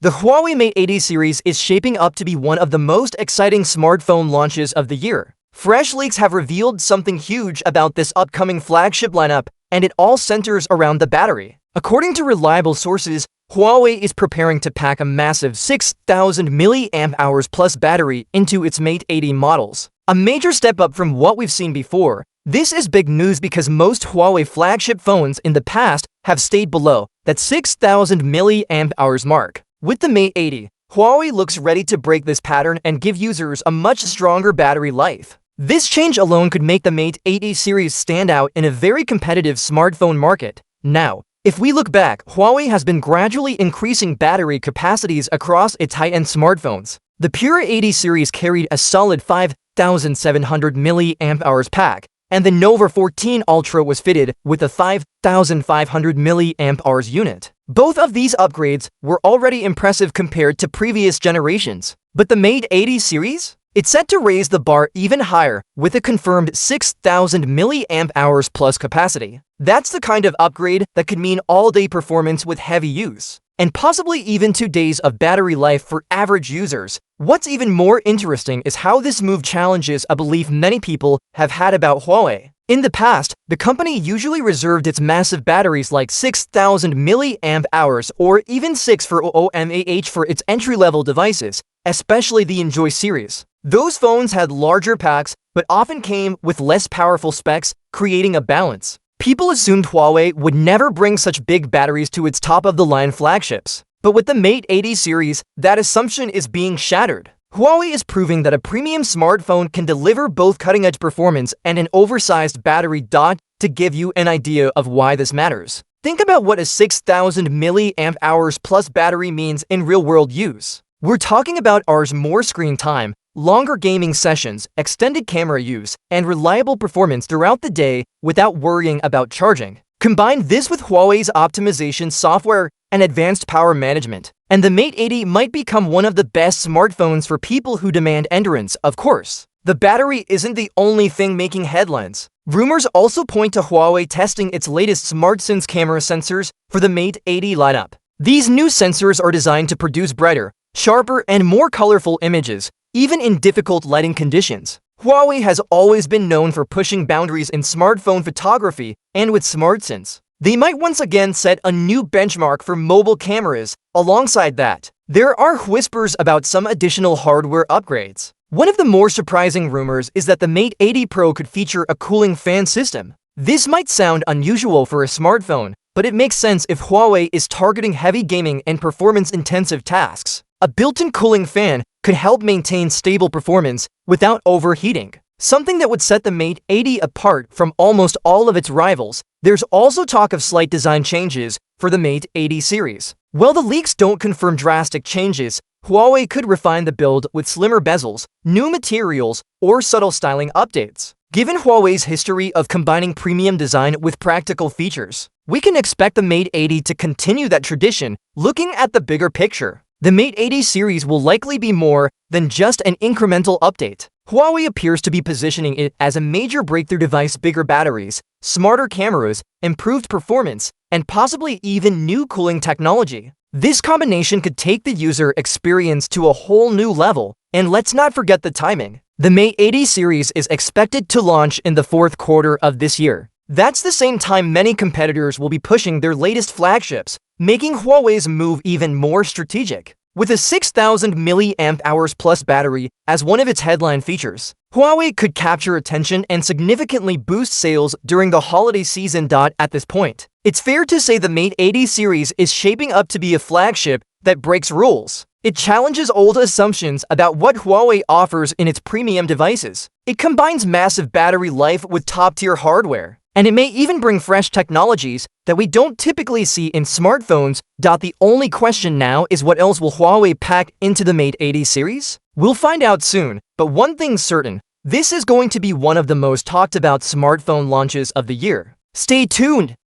The Huawei Mate 80 series is shaping up to be one of the most exciting smartphone launches of the year. Fresh leaks have revealed something huge about this upcoming flagship lineup, and it all centers around the battery. According to reliable sources, Huawei is preparing to pack a massive 6,000 mAh plus battery into its Mate 80 models. A major step up from what we've seen before. This is big news because most Huawei flagship phones in the past have stayed below that 6,000 mAh mark. With the Mate 80, Huawei looks ready to break this pattern and give users a much stronger battery life. This change alone could make the Mate 80 series stand out in a very competitive smartphone market. Now, if we look back, Huawei has been gradually increasing battery capacities across its high-end smartphones. The Pure 80 series carried a solid 5,700 mAh pack, and the Nova 14 Ultra was fitted with a 5,500 mAh unit. Both of these upgrades were already impressive compared to previous generations. But the Mate 80 series? It's set to raise the bar even higher with a confirmed 6,000 mAh plus capacity. That's the kind of upgrade that could mean all-day performance with heavy use, and possibly even 2 days of battery life for average users. What's even more interesting is how this move challenges a belief many people have had about Huawei. In the past, the company usually reserved its massive batteries like 6,000 mAh or even 6,400 mAh for its entry-level devices, especially the Enjoy series. Those phones had larger packs, but often came with less powerful specs, creating a balance. People assumed Huawei would never bring such big batteries to its top-of-the-line flagships. But with the Mate 80 series, that assumption is being shattered. Huawei is proving that a premium smartphone can deliver both cutting-edge performance and an oversized battery. To give you an idea of why this matters, think about what a 6,000 mAh plus battery means in real-world use. We're talking about hours more screen time, longer gaming sessions, extended camera use, and reliable performance throughout the day without worrying about charging. Combine this with Huawei's optimization software and advanced power management, and the Mate 80 might become one of the best smartphones for people who demand endurance, of course. The battery isn't the only thing making headlines. Rumors also point to Huawei testing its latest SmartSens camera sensors for the Mate 80 lineup. These new sensors are designed to produce brighter, sharper, and more colorful images, even in difficult lighting conditions. Huawei has always been known for pushing boundaries in smartphone photography, and with SmartSens, they might once again set a new benchmark for mobile cameras. Alongside that, there are whispers about some additional hardware upgrades. One of the more surprising rumors is that the Mate 80 Pro could feature a cooling fan system. This might sound unusual for a smartphone, but it makes sense if Huawei is targeting heavy gaming and performance-intensive tasks. A built-in cooling fan could help maintain stable performance without overheating, something that would set the Mate 80 apart from almost all of its rivals. There's also talk of slight design changes for the Mate 80 series. While the leaks don't confirm drastic changes, Huawei could refine the build with slimmer bezels, new materials, or subtle styling updates. Given Huawei's history of combining premium design with practical features, we can expect the Mate 80 to continue that tradition. Looking at the bigger picture, the Mate 80 series will likely be more than just an incremental update. Huawei appears to be positioning it as a major breakthrough device: bigger batteries, smarter cameras, improved performance, and possibly even new cooling technology. This combination could take the user experience to a whole new level. And let's not forget the timing. The Mate 80 series is expected to launch in the fourth quarter of this year. That's the same time many competitors will be pushing their latest flagships, making Huawei's move even more strategic. With a 6,000 mAh plus battery as one of its headline features, Huawei could capture attention and significantly boost sales during the holiday season. At this point, it's fair to say the Mate 80 series is shaping up to be a flagship that breaks rules. It challenges old assumptions about what Huawei offers in its premium devices. It combines massive battery life with top-tier hardware, and it may even bring fresh technologies that we don't typically see in smartphones. The only question now is, what else will Huawei pack into the Mate 80 series? We'll find out soon, but one thing's certain: this is going to be one of the most talked about smartphone launches of the year. Stay tuned!